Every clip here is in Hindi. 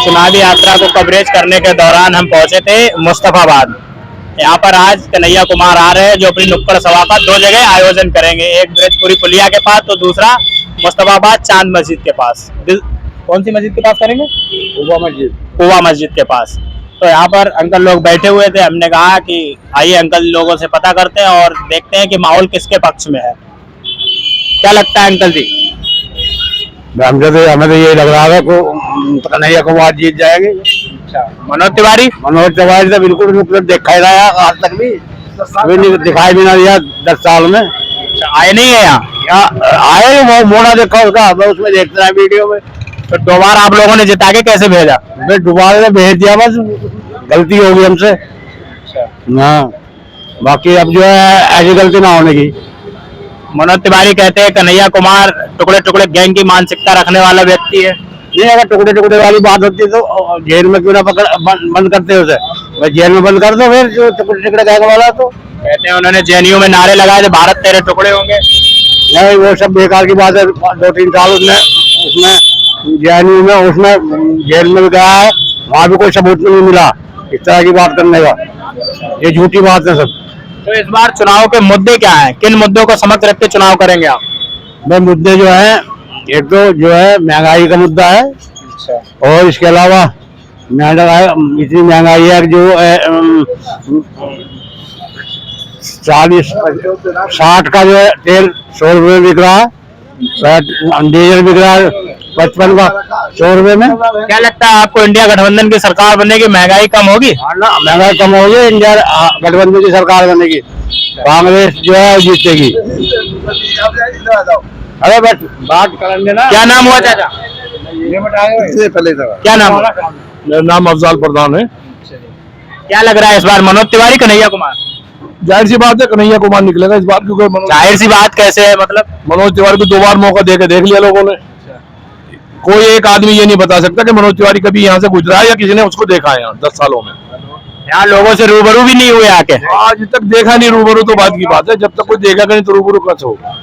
चुनावी यात्रा को कवरेज करने के दौरान हम पहुंचे थे मुस्तफाबाद। यहाँ पर आज कन्हैया कुमार आ रहे हैं जो अपनी नुक्कड़ सभा का 2 जगह आयोजन करेंगे, एक ब्रजपुरी पुलिया के पास तो दूसरा मुस्तफाबाद चांद मस्जिद के पास। कौन सी मस्जिद के पास करेंगे? कुवा मस्जिद के पास। तो यहाँ पर अंकल लोग बैठे हुए थे, हमने कहा कि आइए अंकल लोगों से पता करते हैं और देखते हैं कि माहौल किसके पक्ष में है। क्या लगता है अंकल जी? हमें तो ये लग रहा है को कन्हैया कुमार जीत जाएंगे। मनोज तिवारी तो बिल्कुल देखा ही रहा आज तक भी, अभी दिखाई भी ना दिया 10 साल में। आए नहीं है यहाँ? आए वो मोड़ा देखा उसका, मैं उसमें देखता रहा वीडियो में। तो 2 बार आप लोगों ने जिता के कैसे भेजा? मैं दोबारा से भेज दिया, बस गलती हो गई हमसे। हाँ, बाकी अब जो है ऐसी गलती ना होने की। मनोज तिवारी कहते हैं कन्हैया कुमार टुकड़े टुकड़े गैंग की मानसिकता रखने वाला व्यक्ति है। नहीं, अगर टुकड़े टुकड़े वाली बात होती तो जेल में क्यों ना बंद करते उसे? मैं जेल में बंद कर दो फिर, जो टुकड़े टुकड़े गैंग वाला। तो कहते हैं उन्होंने जेएनयू में नारे लगाए थे भारत तेरे टुकड़े होंगे। नहीं, वो सब बेकार की बात है। 2-3 साल उसमें जेएनयू में उसमें जेल में भी गया है, वहाँ भी कोई सबूत नहीं मिला इस तरह की बात करने का। ये झूठी बात है सब। तो इस बार चुनाव के मुद्दे क्या हैं? किन मुद्दों को समक्ष रख के चुनाव करेंगे आप? भाई मुद्दे जो है, एक तो जो है महंगाई का मुद्दा है। और इसके अलावा इतनी महंगाई है जो 40-60 का जो है तेल 100 रुपये बिक रहा है, डीजल बिक रहा है 55 का 100 रुपये में। क्या लगता है आपको इंडिया गठबंधन की सरकार बनेगी, महंगाई कम होगी? महंगाई कम होगी, इंडिया गठबंधन की सरकार बनेगी, कांग्रेस जो है जीतेगी। अरे बस बात कर देना। क्या नाम हुआ चाचा? क्या नाम? मेरा नाम अफजाल प्रधान है। क्या लग रहा है इस बार मनोज तिवारी कन्हैया कुमार? जाहिर सी बात है कन्हैया कुमार निकलेगा इस बार, क्योंकि जाहिर सी बात कैसे है? मतलब मनोज तिवारी को 2 बार मौका देख लिया लोगों ने। कोई एक आदमी ये नहीं बता सकता कि मनोज तिवारी कभी यहाँ से गुजरा है या किसी ने उसको देखा है यहाँ 10 सालों में। यहाँ लोगों से रूबरू भी नहीं हुए आके? आज तक देखा नहीं रूबरू, तो बात की बात है, जब तक कोई देखेगा नहीं तो रूबरू कैसे होगा?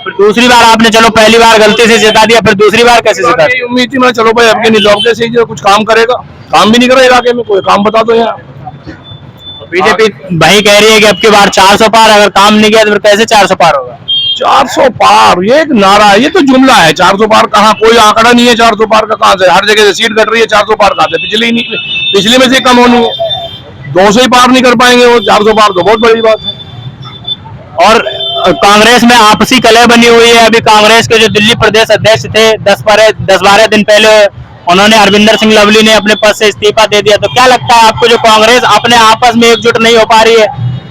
फिर दूसरी बार आपने, चलो पहली बार गलती से जिता दिया, फिर दूसरी बार कैसे जिता? उम्मीद थी मैं, चलो भाई आपके निजाम से जो कुछ काम करेगा, काम भी नहीं करा इलाके में, कोई काम बता दो यहाँ। बीजेपी भाई कह रही है कि अब की बार 400 पार, अगर काम नहीं किया तो फिर कैसे 400 पार होगा? 400 पार ये एक नारा है, ये तो जुमला है। 400 पार कहाँ, कोई आंकड़ा नहीं है 400 पार का। कहाँ से? हर जगह से सीट घट रही है, 400 पार कहाँ से? पिछली में से कम होनी है, 200 ही पार नहीं कर पाएंगे वो, 400 पार तो बहुत बड़ी बात है। और कांग्रेस में आपसी कलह बनी हुई है। अभी कांग्रेस के जो दिल्ली प्रदेश अध्यक्ष थे 10-12 दिन पहले, उन्होंने अरविंदर सिंह लवली ने अपने पद से इस्तीफा दे दिया। तो क्या लगता है आपको, जो कांग्रेस अपने आपस में एकजुट नहीं हो पा रही है,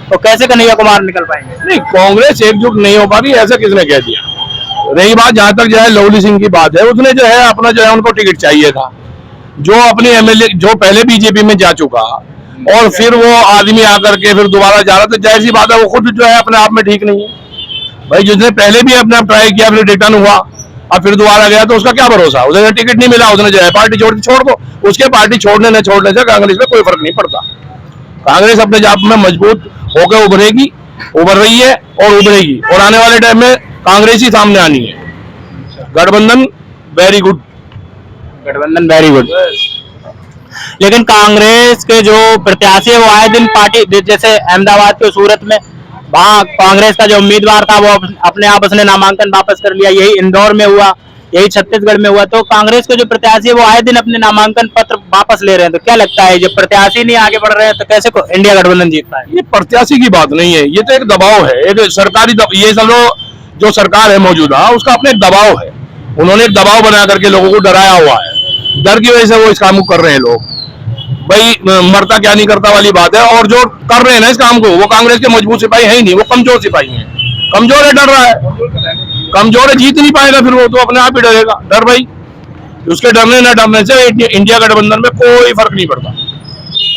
तो कैसे कन्हैया कुमार निकल पाएंगे? नहीं, कांग्रेस एकजुट नहीं हो पा रही, ऐसा किसने कह दिया? रही बात जहां तक जो है लवली सिंह की बात है, उसने जो है अपना जो है उनको टिकट चाहिए था, जो अपने एमएलए जो पहले बीजेपी में जा चुका और फिर वो आदमी आकर के फिर दोबारा जा रहा, तो जाहिर सी बात है वो खुद जो है अपने आप में ठीक नहीं है भाई। जिसने पहले भी अपने आप ट्राई किया, फिर रिटर्न हुआ, अब फिर दोबारा गया, तो उसका क्या भरोसा? उसे टिकट नहीं मिला, उसने जो है पार्टी छोड़ दो। उसके पार्टी छोड़ने न छोड़ने से कांग्रेस में कोई फर्क नहीं पड़ता। कांग्रेस अपने जाप में मजबूत होकर उभरेगी, उभर रही है और उभरेगी, और आने वाले टाइम में कांग्रेस ही सामने आनी है। गठबंधन वेरी गुड, गठबंधन वेरी गुड। लेकिन कांग्रेस के जो प्रत्याशी है वो आए दिन पार्टी, जैसे अहमदाबाद के सूरत में, वहाँ कांग्रेस का जो उम्मीदवार था वो अपने आप उसने नामांकन वापस कर लिया। यही इंदौर में हुआ, यही छत्तीसगढ़ में हुआ। तो कांग्रेस के जो प्रत्याशी है वो आए दिन अपने नामांकन पत्र वापस ले रहे हैं। तो क्या लगता है, जब प्रत्याशी नहीं आगे बढ़ रहे हैं तो कैसे इंडिया गठबंधन जीत पाए? ये प्रत्याशी की बात नहीं है, ये तो एक दबाव है, एक सरकारी ये समझो जो सरकार है मौजूदा, उसका अपने एक दबाव है। उन्होंने एक दबाव बना करके लोगों को डराया हुआ है, डर की वजह से वो इस काम को कर रहे हैं लोग। भाई मरता क्या नहीं करता वाली बात है। और जो कर रहे हैं ना इस काम को, वो कांग्रेस के मजबूत सिपाही है ही नहीं, वो कमजोर सिपाही हैं। कमजोर है, डर रहा है, कमजोर है, जीत नहीं पाएगा, फिर वो तो अपने आप ही डरेगा। डर भाई, उसके डरने न डरने से इंडिया गठबंधन में कोई फर्क नहीं पड़ता।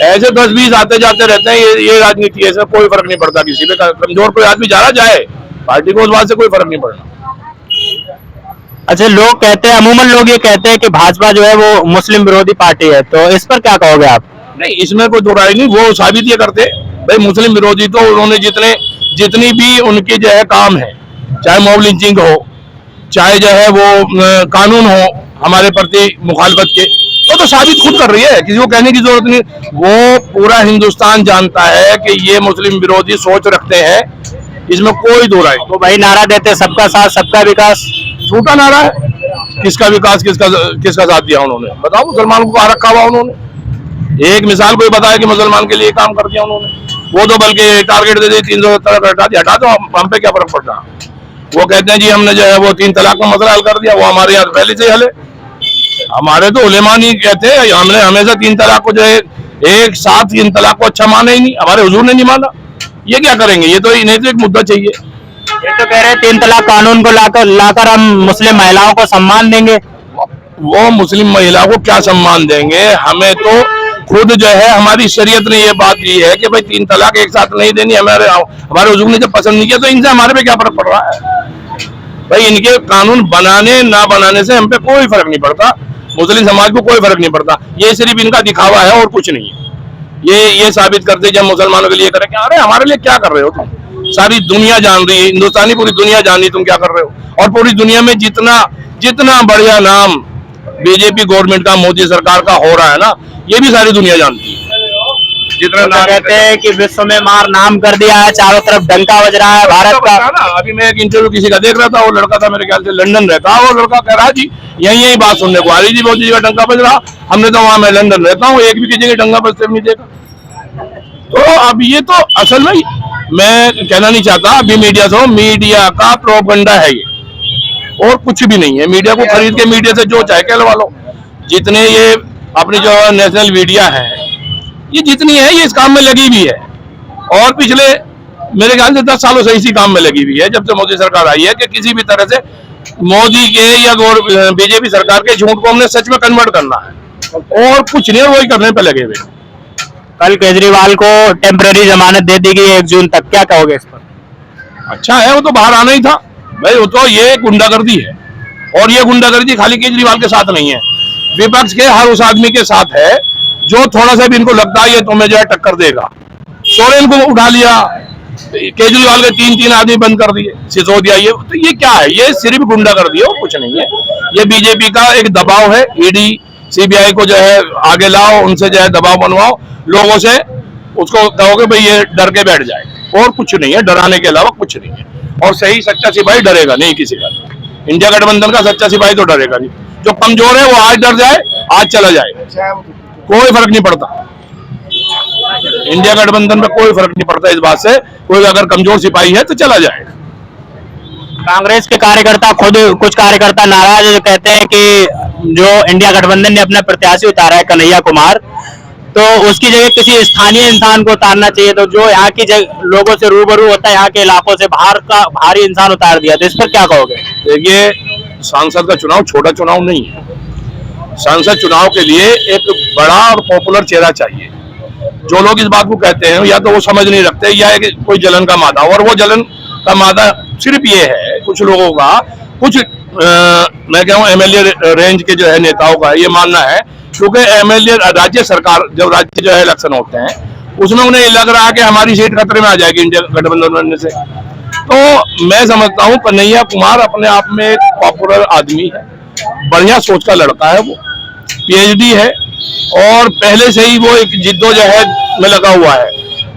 ऐसे 10-20 आते जाते रहते हैं, ये राजनीति है, कोई फर्क नहीं पड़ता किसी पे। कमजोर कोई आदमी जा रहा जाए, पार्टी को उस बात से कोई फर्क नहीं पड़ना। अच्छा, लोग कहते हैं, अमूमन लोग ये कहते हैं कि भाजपा जो है वो मुस्लिम विरोधी पार्टी है, तो इस पर क्या कहोगे आप? नहीं, इसमें कोई दो राय नहीं। वो साबित ये करते भाई मुस्लिम विरोधी, तो उन्होंने जितनी भी उनके जो है काम है, चाहे मॉब लिंचिंग हो, चाहे जो है वो कानून हो हमारे प्रति मुखालफत के, वो तो साबित खुद कर रही है, किसी को कहने की जरूरत नहीं। वो पूरा हिंदुस्तान जानता है कि ये मुस्लिम विरोधी सोच रखते हैं, इसमें कोई दो राय। तो भाई नारा देते सबका साथ सबका विकास, झूठा नारा है। किसका विकास, किसका साथ दिया उन्होंने? बताओ, मुसलमानों को कहाँ रखा हुआ उन्होंने? एक मिसाल कोई बताया कि मुसलमान के लिए काम कर दिया उन्होंने? वो तो बल्कि टारगेट दे दी 370 हटा दिया। हटा दो, हम पे क्या फर्क पड़ रहा? वो कहते हैं जी हमने जो है वो 3 तलाक का मसला हल कर दिया। वो हमारे यहाँ पहले से ही हल है। हमारे तो उलेमा नहीं कहते, हमने हमेशा 3 तलाक को जो है एक साथ 3 तलाक को अच्छा माना ही नहीं, हमारे हुजूर ने नहीं माना। ये क्या करेंगे? ये तो इन्हें तो एक मुद्दा चाहिए। ये तो कह रहे हैं 3 तलाक कानून को लाकर हम मुस्लिम महिलाओं को सम्मान देंगे। वो मुस्लिम महिला को क्या सम्मान देंगे? हमें तो खुद जो है हमारी शरीयत ने ये बात की है कि भाई 3 तलाक एक साथ नहीं देनी। हमारे हुजूर ने जब पसंद नहीं किया तो इनसे हमारे पे क्या फर्क पड़ रहा है? भाई इनके कानून बनाने ना बनाने से हम पे कोई फर्क नहीं पड़ता, मुस्लिम समाज को कोई फर्क नहीं पड़ता। ये सिर्फ इनका दिखावा है और कुछ नहीं है। ये साबित करते जब मुसलमानों के लिए करें कि अरे हमारे लिए क्या कर रहे हो तुम? सारी दुनिया जान रही है, हिंदुस्तानी पूरी दुनिया जान रही है तुम क्या कर रहे हो। और पूरी दुनिया में जितना बढ़िया नाम बीजेपी गवर्नमेंट का, मोदी सरकार का हो रहा है ना, ये भी सारी दुनिया जानती है। जितना नाम कहते हैं कि विश्व में मार नाम कर दिया है, चारों तरफ डंका बज रहा है भारत का। अभी मैं एक इंटरव्यू किसी का देख रहा था, वो लड़का था मेरे ख्याल से लंदन रहता है। वो लड़का कह रहा जी यही बात सुनने को आ रही थी, बहुत जगह डंका बज रहा। हमने तो वहां, मैं लंदन रहता हूँ, एक भी किसी जगह डंका बजते नहीं देखा। तो अब ये तो असल में मैं कहना नहीं चाहता अभी मीडिया से, मीडिया का प्रोपेगेंडा है ये, और कुछ भी नहीं है। मीडिया को खरीद के मीडिया से जो चाहे कहलवा लो। जितने ये अपनी जो नेशनल मीडिया है, ये जितनी है ये इस काम में लगी हुई है, और पिछले मेरे ख्याल से 10 सालों से इसी काम में लगी हुई है, जब से मोदी सरकार आई है, कि किसी भी तरह से मोदी के या बीजेपी सरकार के झूठ को हमने सच में कन्वर्ट करना है, और कुछ नहीं, वही करने पे लगे हुए। कल केजरीवाल को टेम्पररी जमानत दे दी गई 1 जून तक, क्या कहोगे इस पर? अच्छा है, वो तो बाहर आना ही था भाई। वो तो ये गुंडागर्दी है, और ये गुंडागर्दी खाली केजरीवाल के साथ नहीं है, विपक्ष के हर उस आदमी के साथ है जो थोड़ा सा भी इनको लगता है ये तुम्हें जो है टक्कर देगा। सोरेन को उठा लिया, केजरीवाल के 3 आदमी बंद कर दिए, सिसोदिया। ये क्या है? ये सिर्फ गुंडागर्दी है, कुछ नहीं है। ये बीजेपी का एक दबाव है। ईडी सीबीआई को जो है आगे लाओ, उनसे जो है दबाव बनवाओ, लोगों से उसको कहोगे भाई ये डर के बैठ जाए, और कुछ नहीं है। डराने के अलावा कुछ नहीं है। और सही सच्चा सिपाही डरेगा नहीं किसी का। इंडिया गठबंधन का सच्चा सिपाही तो डरेगा नहीं। जो कमजोर है वो आज डर जाए, आज चला जाए, कोई फर्क नहीं पड़ता। इंडिया गठबंधन में कोई फर्क नहीं पड़ता इस बात से। कोई अगर कमजोर सिपाही है तो चला जाए। कांग्रेस के कार्यकर्ता, खुद कुछ कार्यकर्ता नाराज है, जो कहते हैं कि जो इंडिया गठबंधन ने अपना प्रत्याशी उतारा है कन्हैया कुमार, तो उसकी जगह किसी स्थानीय इंसान को उतारना चाहिए। तो जो यहाँ की लोगों से रूबरू होता है, यहाँ के इलाकों से बाहर का भारी इंसान उतार दिया, तो इस पर क्या कहोगे? देखिए, सांसद का चुनाव छोटा चुनाव नहीं है। सांसद चुनाव के लिए एक बड़ा और पॉपुलर चेहरा चाहिए। जो लोग इस बात को कहते हैं, या तो वो समझ नहीं रखते, या कोई जलन का मादा। और वो जलन का मादा सिर्फ ये है कुछ लोगों का, कुछ मैं कहूँ एमएलए रेंज के जो है नेताओं का ये मानना है, क्योंकि एमएलए राज्य सरकार जब राज्य जो है इलेक्शन होते हैं, उसमें उन्हें लग रहा है कि हमारी सीट खतरे में आ जाएगी इंडिया गठबंधन बनने से। तो मैं समझता हूँ कन्हैया कुमार अपने आप में एक पॉपुलर आदमी है, बढ़िया सोच का लड़का है, वो पीएचडी है, और पहले से ही वो एक जिद्दोजहद में लगा हुआ है।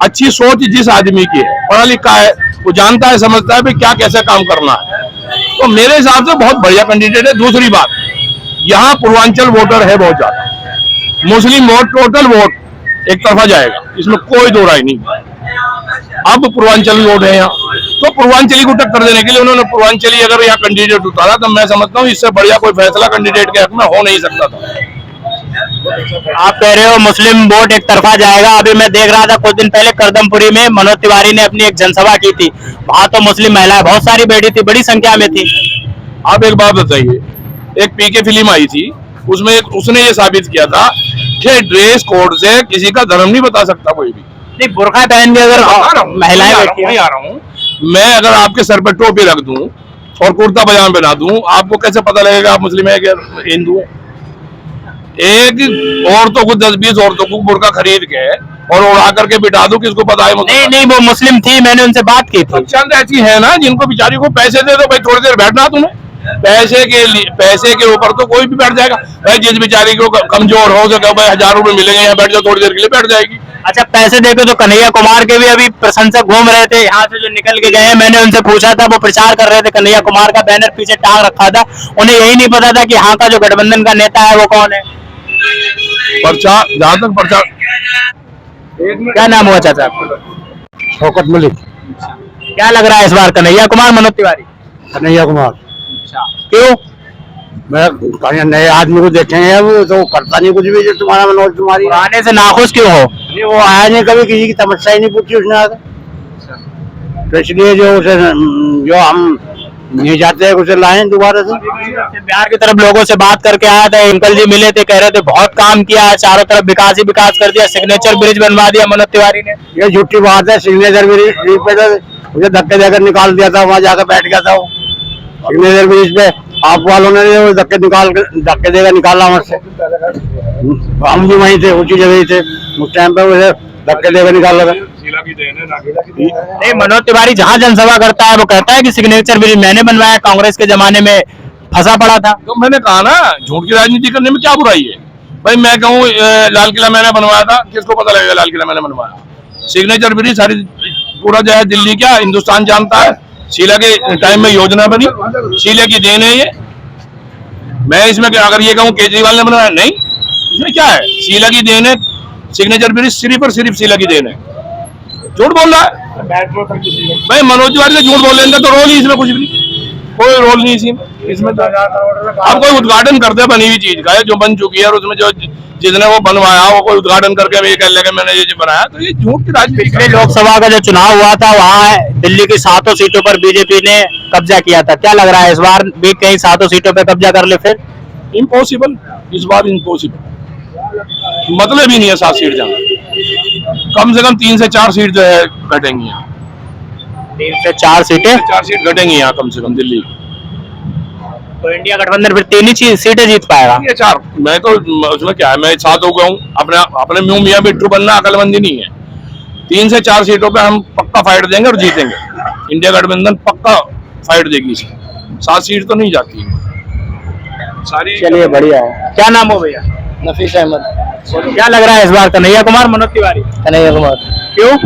अच्छी सोच जिस आदमी की है, पढ़ा लिखा है, वो जानता है, समझता है भी क्या कैसे काम करना है। तो मेरे हिसाब से बहुत बढ़िया कैंडिडेट है। दूसरी बात, यहाँ पूर्वांचल वोटर है बहुत ज्यादा, मुस्लिम वोट, टोटल वोट एक तरफा जाएगा, इसमें कोई दो राय नहीं। अब पूर्वांचल वोट है यहाँ, तो पूर्वांचली को टक्कर देने के लिए उन्होंने पूर्वांचली अगर यहाँ कैंडिडेट उतारा, तो मैं समझता हूँ इससे बढ़िया कोई फैसला कैंडिडेट के हक में हो नहीं सकता था। आप कह रहे हो मुस्लिम वोट एक तरफा जाएगा। अभी मैं देख रहा था कुछ दिन पहले करदमपुरी में मनोज तिवारी ने अपनी एक जनसभा की थी, वहां तो मुस्लिम महिलाएं बहुत सारी बैठी थी, बड़ी संख्या में थी। आप एक बात बताइए, एक पीके फिल्म आई थी, उसमें उसने ये साबित किया था कि ड्रेस कोड से किसी का धर्म नहीं बता सकता कोई भी। नहीं, बुर्का पहन के अगर महिलाएं बैठी आ रहा हूँ मैं, अगर आपके सर पे टोपी रख दूं और कुर्ता पजामा पहना दूं, आपको कैसे पता लगेगा आप मुस्लिम है या हिंदू है? एक औरतों को 10-20 औरतों को बुर्का खरीद के और उड़ा करके बिठा दूं, किसको पता है? नहीं, वो मुस्लिम थी, मैंने उनसे बात की थी। चंद ऐसी है ना जिनको बेचारी को पैसे दे दो, भाई थोड़ी देर बैठना तुम्हें, पैसे के ऊपर तो कोई भी बैठ जाएगा भाई। जिस बेचारी को कमजोर हो सके भाई 1000 रुपए मिलेंगे, यहाँ बैठ जाओ थोड़ी देर के लिए, बैठ जाएगी। अच्छा, पैसे देके तो कन्हैया कुमार के भी अभी प्रशंसक घूम रहे थे यहाँ से जो निकल के गए हैं। मैंने उनसे पूछा था, वो प्रचार कर रहे थे, कन्हैया कुमार का बैनर पीछे टांग रखा था। उन्हें यही नहीं पता था कि यहाँ का जो गठबंधन का नेता है वो कौन है। प्रचार, जहाँ तक प्रचार, क्या नाम हुआ चाचा? शौकत मलिक। क्या लग रहा है इस बार, कन्हैया कुमार मनोज तिवारी? कन्हैया कुमार। क्यों? मैं नए आदमी को देखेंगे, वो तो करता नहीं कुछ भी, जो तुम्हारा मनोज तुम्हारी पुराने से नाखुश क्यों हो? वो आया नहीं, कभी किसी की तमस्या ही नहीं पूछी उसने आकर। तो इसलिए जो उसे, जो हम नहीं चाहते उसे लाए दोबारा से। बिहार की तरफ लोगों से बात करके आया था, अंकल जी मिले थे, कह रहे थे बहुत काम किया है, चारों तरफ विकास ही विकास कर दिया, सिग्नेचर ब्रिज बनवा दिया मनोज तिवारी ने। ये झूठी बात है। सिग्नेचर ब्रिज पे तो मुझे धक्के देकर निकाल दिया था, वहाँ जाकर बैठ गया था वो सिग्नेचर ब्रिज पे। आप वालों ने धक्के देकर निकाला मुझसे। हम भी वहीं थे, ऊंची जगह थे उस टाइम पे, मुझे धक्के देकर निकाला था। नहीं, मनोज तिवारी जहाँ जनसभा करता है वो कहता है कि सिग्नेचर ब्रिज मैंने बनवाया, कांग्रेस के जमाने में फंसा पड़ा था। तो मैंने कहा ना, झूठ की राजनीति करने में क्या बुराई है भाई। मैं कहूँ लाल किला मैंने बनवाया था, किसको पता लगेगा लाल किला मैंने बनवाया। सिग्नेचर ब्रिज सारी पूरा जो है दिल्ली क्या हिंदुस्तान जानता है। शीला के टाइम में योजना बनी, शीला की देन है ये। मैं इसमें अगर ये कहूँ केजरीवाल ने बनाया, नहीं, इसमें क्या है, शीला की देन है। सिग्नेचर ब्रिज सिर्फ और सिर्फ शीला की देन है। झूठ बोल रहा है भाई। मनोज तिवारी से झूठ बोल लेंगे तो रोल ही इसमें कुछ भी नहीं, कोई रोल नहीं इसमें तो अब कोई उद्घाटन करते बनी हुई चीज का है जो बन चुकी है, और उसमें जो जिसने वो बनवाया वो कोई उद्घाटन करके ये कह लेगा मैंने ये बनाया, तो ये झूठ की राजनीति। पिछले लोकसभा का जो चुनाव हुआ था वहाँ दिल्ली की 7 सीटों पर बीजेपी ने कब्जा किया था। क्या लग रहा है इस बार भी कहीं 7 सीटों पर कब्जा कर ले फिर? इम्पॉसिबल, इस बार इम्पॉसिबल। मतलब ही नहीं है 7 सीट जाना। कम से कम 3 से 4 सीट जो है घटेंगी यहाँ। 3 से 4 सीटें? 4 सीट घटेंगी यहाँ कम से कम दिल्ली। तो इंडिया गठबंधन फिर 3 ही सीटें जीत पाएगा? ये 4, मैं तो उसमें क्या है, मैं 7 हो गया हूँ। अपने मुंह मियाँ बिट्टू बनना अकलमंदी नहीं है। 3 से 4 सीटों पे हम पक्का फाइट देंगे और जीतेंगे। इंडिया गठबंधन पक्का फाइट देगी इसमें। 7 सीट तो नहीं जाती सारी। चलिए बढ़िया है। क्या नाम हो भैया? नफीस अहमद। क्या लग रहा है इस बार, कन्हैया कुमार मनोज तिवारी? कन्हैया कुमार। क्यों?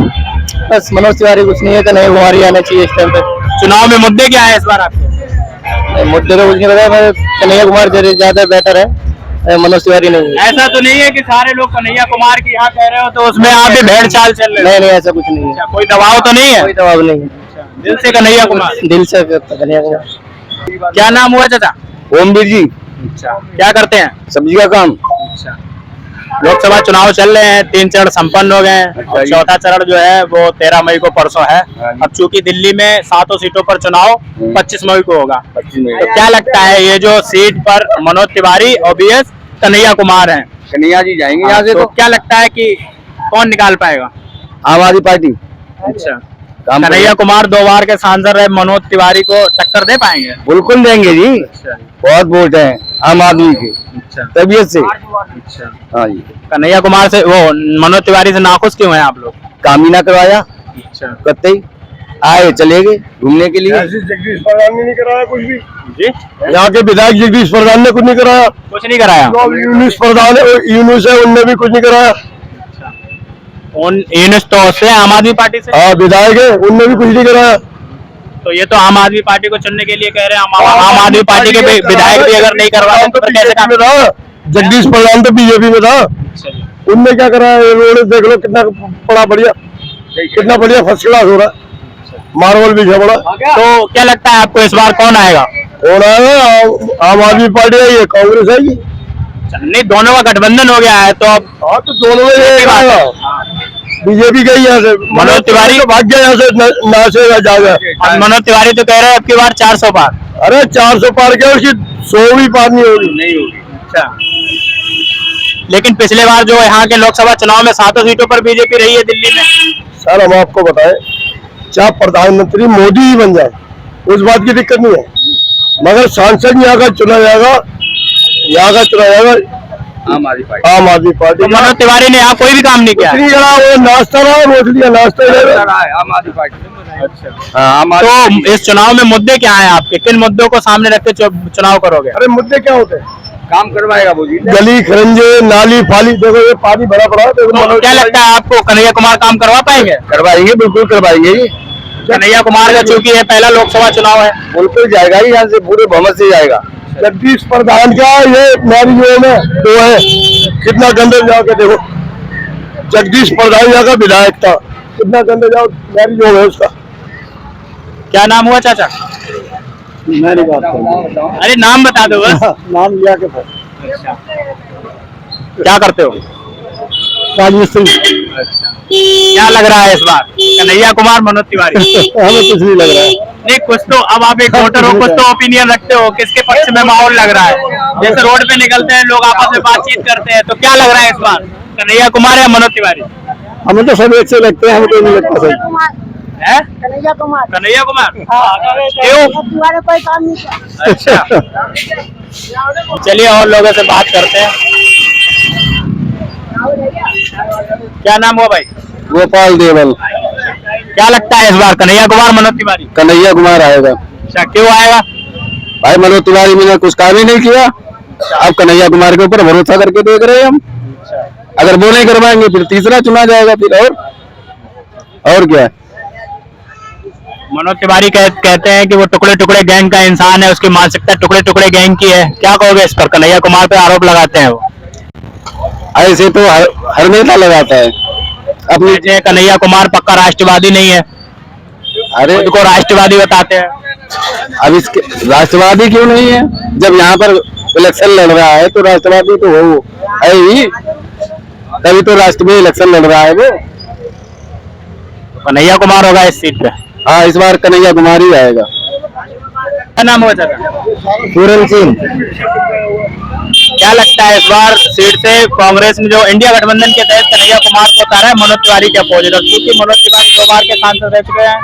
बस मनोज तिवारी कुछ नहीं है, कन्हैया कुमार ही आना चाहिए इस टाइम पे। चुनाव में मुद्दे क्या है इस बार आपके? मुद्दे तो कुछ नहीं पता है, कन्हैया कुमार ज्यादा बेटर है, मनोज तिवारी नहीं है। ऐसा तो नहीं है कि सारे लोग कन्हैया कुमार की यहाँ कह रहे हो तो उसमें आप भी भेड़ चाल चल रहे हो? नहीं, ऐसा कुछ नहीं है। कोई दबाव तो नहीं है? कोई दबाव नहीं है। दिल से कन्हैया कुमार? दिल से कन्हैया कुमार। क्या नाम हुआ चाचा? ओमवीर जी। अच्छा, क्या करते हैं? सब्जी का काम। अच्छा, लोकसभा चुनाव चल रहे हैं, 3 चरण संपन्न हो गए हैं और चौथा चरण जो है वो 13 मई को परसों है। अब चूंकि दिल्ली में 7 सीटों पर चुनाव 25 मई को होगा, तो क्या लगता है ये जो सीट पर मनोज तिवारी और बीएस कन्हैया कुमार हैं, कन्हैया जी जाएंगे यहाँ से, तो क्या लगता है कि कौन निकाल पाएगा? आम आदमी पार्टी। अच्छा, कन्हैया कुमार 2 बार के सांसद रहे, मनोज तिवारी को टक्कर दे पाएंगे? बिल्कुल देंगे जी। बहुत वोट है आम आदमी के तबीयत से। हाँ जी। कन्हैया कुमार से, वो मनोज तिवारी से नाखुश क्यों हैं आप लोग? काम ही ना करवाया करते ही आए चले गए घूमने के लिए। जगदीश प्रधान ने नहीं कराया कुछ भी जी। यहाँ के विधायक जगदीश प्रधान ने कुछ नहीं कराया। कुछ नहीं कराया? यूनुस प्रधान यूनुस है, उनने भी कुछ नहीं कराया। यूनुस तो से आम आदमी पार्टी से? हाँ, विधायक है, उनने भी कुछ नहीं कराया। तो ये तो आम आदमी पार्टी को चुनने के लिए कह रहे हैं। आम आदमी पार्टी के विधायक भी अगर नहीं करवा तो फिर कैसे काम? जगदीश प्रधान तो बीजेपी में था, उनने क्या कराया? रोड देख लो कितना बड़ा बढ़िया, कितना बढ़िया फर्स्ट क्लास हो रहा है, मार्बल भी बड़ा। तो क्या लगता है आपको इस बार कौन आएगा? कौन आएगा? आम आदमी पार्टी है, ये कांग्रेस है। नहीं, दोनों का गठबंधन हो गया है तो अब। हाँ, तो दोनों में आएगा। बीजेपी गई यहाँ से, मनोज तिवारी तो भाग गया यहाँ से, नाचेगा जाएगा। मनोज तिवारी तो कह रहे हैं अब की बार 400 पार। अरे 400 पार क्या, उसकी 100 भी पार नहीं होगी। अच्छा, लेकिन पिछले बार जो यहाँ के लोकसभा चुनाव में 7 सीटों पर बीजेपी रही है दिल्ली में। सर हम आपको बताएं, चाहे प्रधानमंत्री मोदी ही बन जाए उस बात की दिक्कत नहीं है, मगर सांसद यहाँ का चुना जाएगा आम आदमी पार्टी। तो मनोज तिवारी ने यहाँ कोई भी काम नहीं किया? वो नाश्ता रहा, रोज लिया नाश्ता आम आदमी पार्टी। हमारे तो इस चुनाव में मुद्दे क्या हैं आपके, किन मुद्दों को सामने रख के चुनाव करोगे? अरे मुद्दे क्या होते हैं? काम करवाएगा वो जी, गली खरंजे नाली फाली, देखो ये पानी भरा पड़ा है, देखो तो क्या लगता है आपको कन्हैया कुमार काम करवा पाएंगे? करवाएंगे, बिल्कुल करवाएंगे। कन्हैया कुमार का चूंकि ये पहला लोकसभा चुनाव है, बिल्कुल जाएगा ही, यहाँ से पूरे बहुमत से जाएगा। जगदीश प्रधान का ये मैरिज में तो है, कितना गंदे जाओ के देखो, जगदीश प्रधान यहाँ का विधायक था, कितना गंदे जाओ मैरिज है उसका। क्या नाम हुआ चाचा? मैं नहीं बात करूंगा। अरे नाम बता दो बस। नाम लिया के फिर क्या करते हो? राजमिस्त्री। क्या लग रहा है इस बार, कन्हैया कुमार मनोज तिवारी? हमें कुछ नहीं लग रहा है। नहीं कुछ तो, अब आप एक वोटर हो, कुछ तो ओपिनियन रखते हो, किसके पक्ष में माहौल लग रहा है? जैसे रोड पे निकलते हैं लोग आपस में बातचीत करते हैं, तो क्या लग रहा है इस बार, कन्हैया कुमार या मनोज तिवारी? हमें तो सब अच्छे लगते हैं, हमको नहीं लगता सही। है कन्हैया कुमार। कन्हैया कुमार क्यों? क्यों? तुम्हारे कोई काम नहीं किया। अच्छा चलिए और लोगों से बात करते हैं। क्या नाम हुआ भाई? गोपाल देवल। क्या लगता है इस बार कन्हैया कुमार मनोज तिवारी? कन्हैया कुमार आएगा। अच्छा क्यों आएगा? भाई मनोज तिवारी ने कुछ काम ही नहीं किया, अब कन्हैया कुमार के ऊपर भरोसा करके देख रहे हैं हम। अगर वो नहीं करवाएंगे फिर तीसरा चुना जाएगा फिर, और क्या। मनोज तिवारी कहते हैं कि वो टुकड़े टुकड़े गैंग का इंसान है, उसकी मानसिकता टुकड़े टुकड़े गैंग की है, क्या कहोगे इस पर? कन्हैया कुमार पे आरोप लगाते हैं वो। ऐसे तो हर नेता लगाता है अपनी। जैसे कन्हैया कुमार पक्का राष्ट्रवादी नहीं है, अरे खुद को राष्ट्रवादी बताते हैं। अब इसके राष्ट्रवादी क्यों नहीं है? जब यहाँ पर इलेक्शन लड़ रहा है तो राष्ट्रवादी तो वो है ही, तभी तो राष्ट्र में इलेक्शन लड़ रहा है वो। कन्हैया कुमार होगा इस सीट पे? हाँ इस बार कन्हैया कुमार ही आएगा। क्या नाम हुआ चाचा? पूरन सिंह। क्या लगता है इस बार सीट से कांग्रेस ने जो इंडिया गठबंधन के तहत कन्हैया कुमार को उतारा है मनोज तिवारी के अपोजिट, और क्योंकि मनोज तिवारी 2 बार के सांसद रह चुके हैं,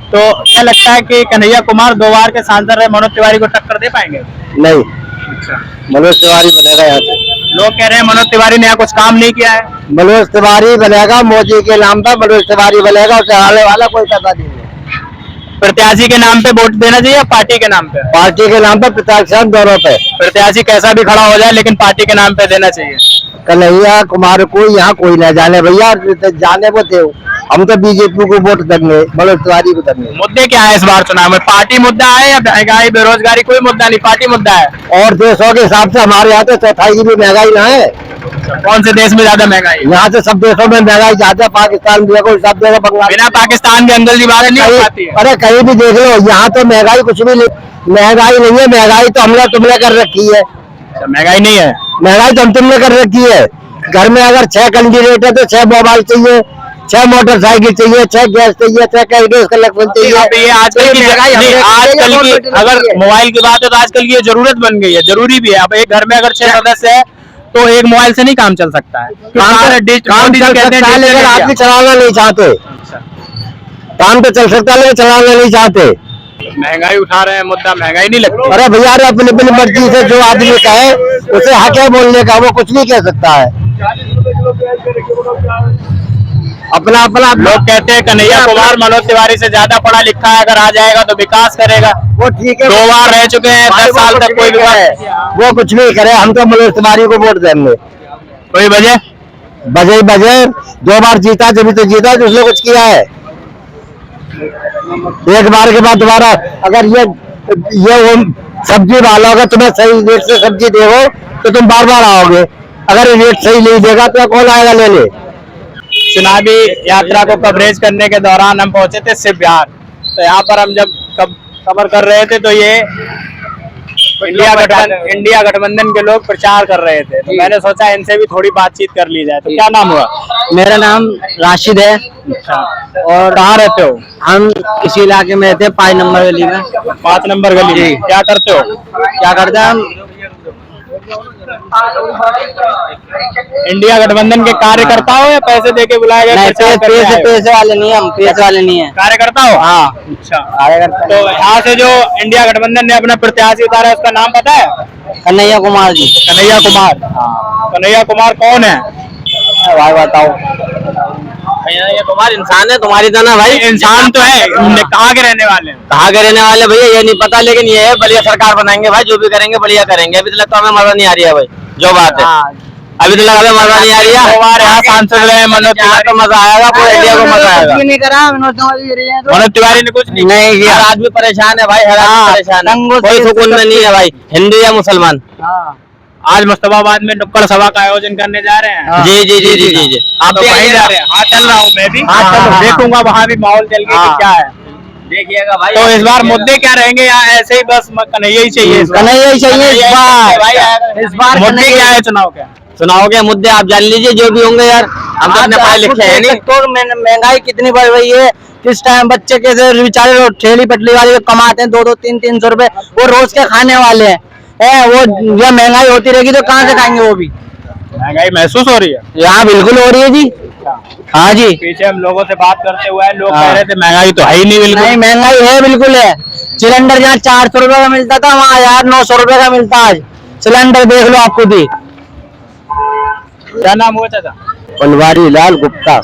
तो क्या लगता है कि कन्हैया कुमार 2 बार के सांसद रहे मनोज तिवारी को टक्कर दे पाएंगे? नहीं, मनोज तिवारी बनेगा यहाँ से। लोग कह रहे हैं मनोज तिवारी ने यहाँ कुछ काम नहीं किया है। मनोज तिवारी बनेगा, मोदी के नाम पर मनोज तिवारी बनेगा, उसे हारने वाला कोई पता नहीं है। प्रत्याशी के नाम पे वोट देना चाहिए या पार्टी के नाम पे? पार्टी के नाम पर प्रत्याशी दोनों पे। प्रत्याशी कैसा भी खड़ा हो जाए लेकिन पार्टी के नाम पे देना चाहिए। कन्हैया कुमार को यहाँ कोई न जाने भैया, जाने को थे हम तो बीजेपी को वोट देंगे, मनोज तिवारी को देंगे। मुद्दे क्या है इस बार चुनाव में? पार्टी मुद्दा है या महंगाई बेरोजगारी? कोई मुद्दा नहीं, पार्टी मुद्दा है। और देशों के हिसाब से हमारे यहाँ तो चौथाई की भी महंगाई ना है। कौन से देश में ज्यादा महंगाई? यहाँ से सब देशों में महंगाई ज्यादा, पाकिस्तान भी है, सब जगह बंगाल। बिना पाकिस्तान के अंदर की बात नहीं हो पाती है। अरे कहीं भी देख लो, यहाँ तो महंगाई कुछ भी नहीं, महंगाई नहीं है। महंगाई तो हमने तुमने कर रखी है। महंगाई नहीं है? महंगाई तो हम तुमने कर रखी है। घर में अगर 6 कैंडिडेट है तो 6 मोबाइल चाहिए, 6 मोटरसाइकिल चाहिए, 6 गैस चाहिए, 6 गैस कलेक्शन चाहिए। ये आजकल की आजकल की अगर मोबाइल की बात है तो आजकल की ये जरूरत बन गई है, जरूरी भी है। अब एक घर में अगर 6 सदस्य है तो एक मोबाइल से नहीं काम चल सकता है। काम चल सकता है लेकिन आदमी चलाना नहीं चाहते। काम तो चल सकता है लेकिन चलाना नहीं चाहते। महंगाई उठा रहे हैं मुद्दा, महंगाई नहीं लगती? अरे भैया अपनी अपनी मर्जी से जो आदमी कहे उसे हक है बोलने का, वो कुछ नहीं कह सकता है। अपना अपना लोग कहते हैं कन्हैया कुमार मनोज तिवारी से ज्यादा पढ़ा लिखा है, अगर आ जाएगा तो विकास करेगा। वो ठीक है, 2 बार रह चुके हैं, 10 साल तक कोई विकास, वो कुछ नहीं करे। हम तो मनोज तिवारी को वोट देंगे। कोई वजह? बजे 2 बार जीता, जब तो जीता जो उसने कुछ किया है। एक बार के बाद दोबारा अगर ये वो सब्जी वाला होगा, तुम्हें सही रेट से सब्जी देगा तो तुम बार बार आओगे। अगर रेट सही नहीं देगा तो कौन आएगा लेने? चुनावी यात्रा को कवरेज करने के दौरान हम पहुंचे थे शिव विहार, तो यहाँ पर हम जब कवर कर रहे थे तो ये इंडिया गठबंधन के लोग प्रचार कर रहे थे, तो मैंने सोचा इनसे भी थोड़ी बातचीत कर ली जाए। तो क्या नाम हुआ? मेरा नाम राशिद है। और कहाँ रहते हो? हम इसी इलाके में रहते हैं, 5 नंबर गली में। 5 नंबर गली। क्या करते हो? क्या करते हैं हम? इंडिया गठबंधन के कार्यकर्ता हो या पैसे देके बुलाए गए? पैसे वाले नहीं, हम पैसे वाले नहीं है। कार्यकर्ता हो? हाँ अच्छा कार्यकर्ता। तो यहाँ से जो इंडिया गठबंधन ने अपना प्रत्याशी उतारा है उसका नाम पता है? कन्हैया कुमार जी। कन्हैया कुमार। कन्हैया कुमार कौन है भाई बताओ। ये तुम्हारे इंसान है, तुम्हारी तरह भाई। इंसान तो है, कहाँ के रहने वाले हैं? कहाँ के रहने वाले भैया ये नहीं पता, लेकिन ये है बढ़िया सरकार बनाएंगे भाई, जो भी करेंगे बढ़िया करेंगे। अभी तो लगता है हमें मजा नहीं आ रही है भाई, जो बात है अभी तो लगा हमें मजा नहीं आ रही है। हमारे यहाँ सांसद रहे मनोज तिवारी, तो मजा आएगा, पूरे इंडिया को मजा आएगा। नहीं करा मनोज तिवारी ने कुछ नहीं हर आदमी परेशान है भाई, हर आदमी परेशान है, कोई सुकून में नहीं है भाई, हिंदू या मुसलमान। आज मुस्तफाबाद में नुक्कड़ सभा का आयोजन करने जा रहे हैं। जी जी जी जी जी जी आप भी वहीं जा रहे हैं? हाँ चल रहा हूँ मैं भी। हाँ, चलो। देखूंगा वहाँ भी माहौल चल के हाँ। क्या है। देखिएगा भाई। तो इस बार मुद्दे क्या रहेंगे यहाँ? ऐसे ही बस कन्हैया ही चाहिए इस बार? कन्हैया ही चाहिए इस बार। इस बार मुद्दे क्या है चुनाव के? चुनाव के मुद्दे आप जान लीजिए जो भी होंगे यार, हम तो अपने पढ़े लिखे हैं नहीं। तो महंगाई कितनी बढ़ रही है, किस टाइम बच्चे कैसे बेचारे ठेली पटली वाले कमाते हैं 2-2, 3-3 सौ रुपए, वो रोज के खाने वाले हैं। वो जब महंगाई होती रहेगी तो कहाँ से खाएंगे वो भी? महंगाई महसूस हो रही है यहाँ बिल्कुल हो रही है जी। हाँ जी, पीछे हम लोगों से बात करते हुए लोग कह रहे थे महंगाई तो है ही नहीं बिल्कुल। नहीं, महंगाई है, बिल्कुल है। सिलेंडर जहाँ 400 रुपए का मिलता था वहाँ 1900 रुपए का मिलता है आज। सिलेंडर देख लो आप खुद ही। क्या नाम हुआ चाचा? बनवारी लाल गुप्ता।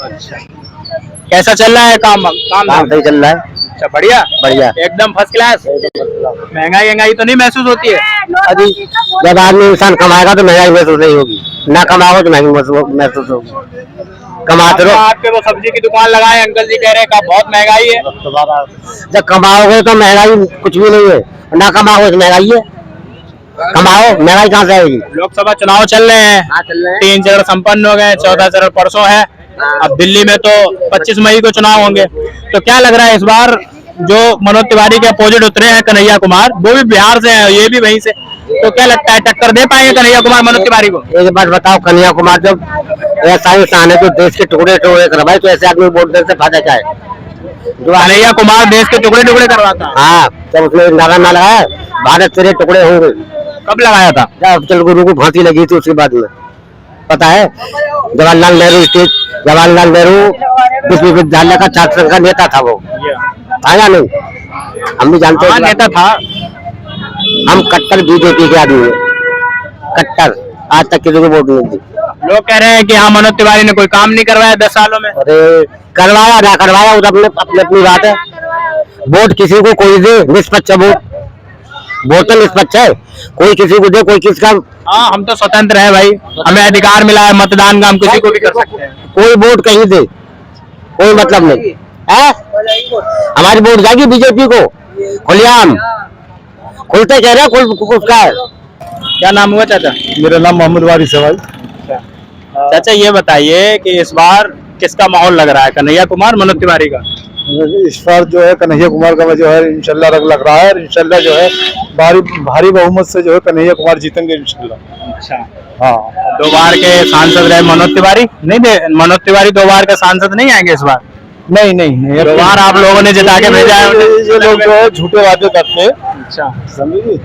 कैसा चल रहा है काम? काम सही चल रहा है, अच्छा बढ़िया बढ़िया एकदम फर्स्ट क्लास। महंगाई तो नहीं महसूस होती है? अभी जब आदमी इंसान कमाएगा तो महंगाई महसूस नहीं होगी, ना कमाओगे तो महंगाई महसूस होगी। कमाते रहो। आपके वो सब्जी की दुकान लगाए, अंकल जी कह रहे हैं बहुत महंगाई है। जब कमाओगे तो महंगाई कुछ भी नहीं है, ना कमाओगे तो महंगाई है। कमाओ, महंगाई कहाँ से आएगी? लोकसभा चुनाव चल रहे हैं, 3 चरण संपन्न हो गए, 14 चरण परसों है। अब दिल्ली में तो 25 मई को चुनाव होंगे, तो क्या लग रहा है इस बार जो मनोज तिवारी के अपोजिट उतरे हैं कन्हैया कुमार, वो भी बिहार से है, ये भी वहीं से, तो क्या लगता है टक्कर दे पाएंगे कन्हैया कुमार मनोज तिवारी को? एक बात बताओ, कन्हैया कुमार जब ऐसा इंसान है जो देश के टुकड़े टुकड़े करवाए, तो ऐसे आदमी वोट देने से फायदा क्या है? जो कन्हैया कुमार देश के टुकड़े टुकड़े करवाता है। हाँ, जब उसने नारा ना लगाया भारत तेरे टुकड़े होंगे, कब लगाया था? जब अफजल गुरु को फांसी लगी थी उसके बाद में, पता है? जवाहरलाल नेहरू विश्वविद्यालय का छात्र संघ का नेता था वो, था या नहीं? हम भी जानते हैं नेता था। हम कट्टर बीजेपी के आदमी हैं, कट्टर, आज तक किसी को वोट नहीं दी। लोग कह रहे हैं कि हाँ मनोज तिवारी ने कोई काम नहीं करवाया 10 सालों में। अरे करवाया ना करवाया वो अपने अपनी बात है। वोट किसी को कोई दे, निष्पक्ष वोट तो निष्पक्ष है, कोई किसी को दे, कोई किसका। हाँ हम तो स्वतंत्र है भाई, हमें अधिकार मिला है मतदान का, हम किसी को भी कर सकते हैं। कोई वोट कहीं दे, कोई मतलब नहीं है। हमारी वोट जाएगी बीजेपी को, खुलेआम खुलते कह रहे हैं, उसका है। क्या नाम हुआ चाचा? मेरा नाम मोहम्मद वारिस है भाई। चाचा ये बताइए कि इस बार किसका माहौल लग रहा है, कन्हैया कुमार मनोज तिवारी का? इस बार जो है कन्हैया कुमार का जो है इंशाल्लाह लग रहा है, इंशाल्लाह जो है भारी बहुमत से जो है कन्हैया कुमार जीतेंगे इंशाल्लाह। अच्छा हाँ, 2 बार के सांसद रहे मनोज तिवारी, नहीं दे मनोज तिवारी 2 बार के सांसद नहीं आएंगे इस बार? नहीं 2 बार आप लोगों ने जिता के भेजा है। ये लोग जो है झूठे वादे करते हैं, अच्छा समझिए,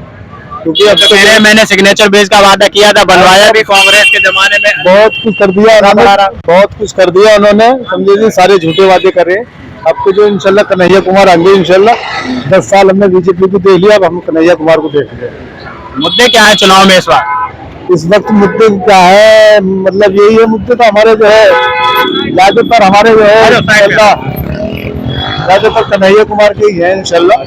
क्योंकि अब तो कह रहे हैं मैंने सिग्नेचर बेस का वादा किया था, बनवाया भी कांग्रेस के जमाने में। बहुत कुछ कर दिया उन्होंने, बहुत कुछ कर दिया उन्होंने, समझे जी, सारे झूठे वादे करे। अब तो जो इंशाल्लाह कन्हैया कुमार आएंगे इंशाल्लाह। 10 साल हमने बीजेपी को देख लिया, अब हम कन्हैया कुमार को देख लिया। मुद्दे क्या है चुनाव में इस बार? इस वक्त मुद्दे क्या है, मतलब यही है मुद्दे, तो हमारे जो है ज्यादातर हमारे जो है ज्यादातर कन्हैया कुमार के ही है इंशाल्लाह।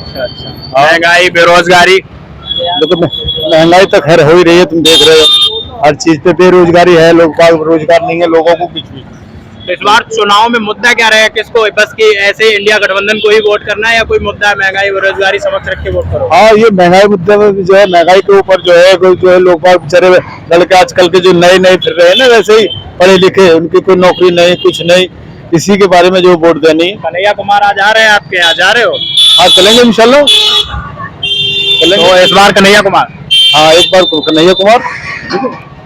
महंगाई, बेरोजगारी, देखो महंगाई तो खैर हो ही रही है, तुम देख रहे हो, हर चीज पे बेरोजगारी है, लोग रोजगार नहीं है लोगों को कुछ भी। तो इस बार चुनाव में मुद्दा क्या रहेगा, किसको बस की ऐसे इंडिया गठबंधन को ही वोट करना है या कोई मुद्दा है महंगाई बेरोजगारी समक्ष रख के वोट करो? हाँ, ये महंगाई मुद्दे में भी जो है, महंगाई के ऊपर जो है कोई जो है लोग बेचारे लड़के आजकल के जो नए फिर रहे हैं ना, वैसे ही पढ़े लिखे, उनकी कोई नौकरी नहीं, कुछ नहीं, इसी के बारे में जो वोट देनी। कन्हैया कुमार आज आ रहे हैं आपके यहाँ, जा रहे हो? हाँ चलेंगे इंशाल्लाह, तो इस बार कन्हैया कुमार। हाँ एक बार कन्हैया कुमार।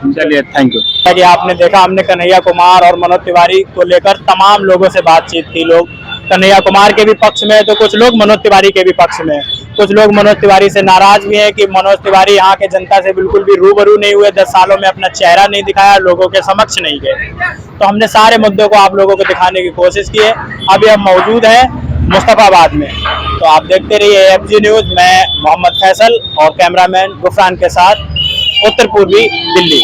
चलिए थैंक यू। कि आपने देखा हमने कन्हैया कुमार और मनोज तिवारी को लेकर तमाम लोगों से बातचीत की। लोग कन्हैया कुमार के भी पक्ष में, तो कुछ लोग मनोज तिवारी के भी पक्ष में। कुछ लोग मनोज तिवारी से नाराज भी हैं कि मनोज तिवारी यहाँ के जनता से बिल्कुल भी रूबरू नहीं हुए, 10 सालों में अपना चेहरा नहीं दिखाया, लोगों के समक्ष नहीं गए। तो हमने सारे मुद्दों को आप लोगों को दिखाने की कोशिश की है। अभी हम मौजूद हैं मुस्तफाबाद में, तो आप देखते रहिए AFG न्यूज। मैं मोहम्मद फैसल और कैमरामैन गुफरान के साथ, उत्तर पूर्वी दिल्ली।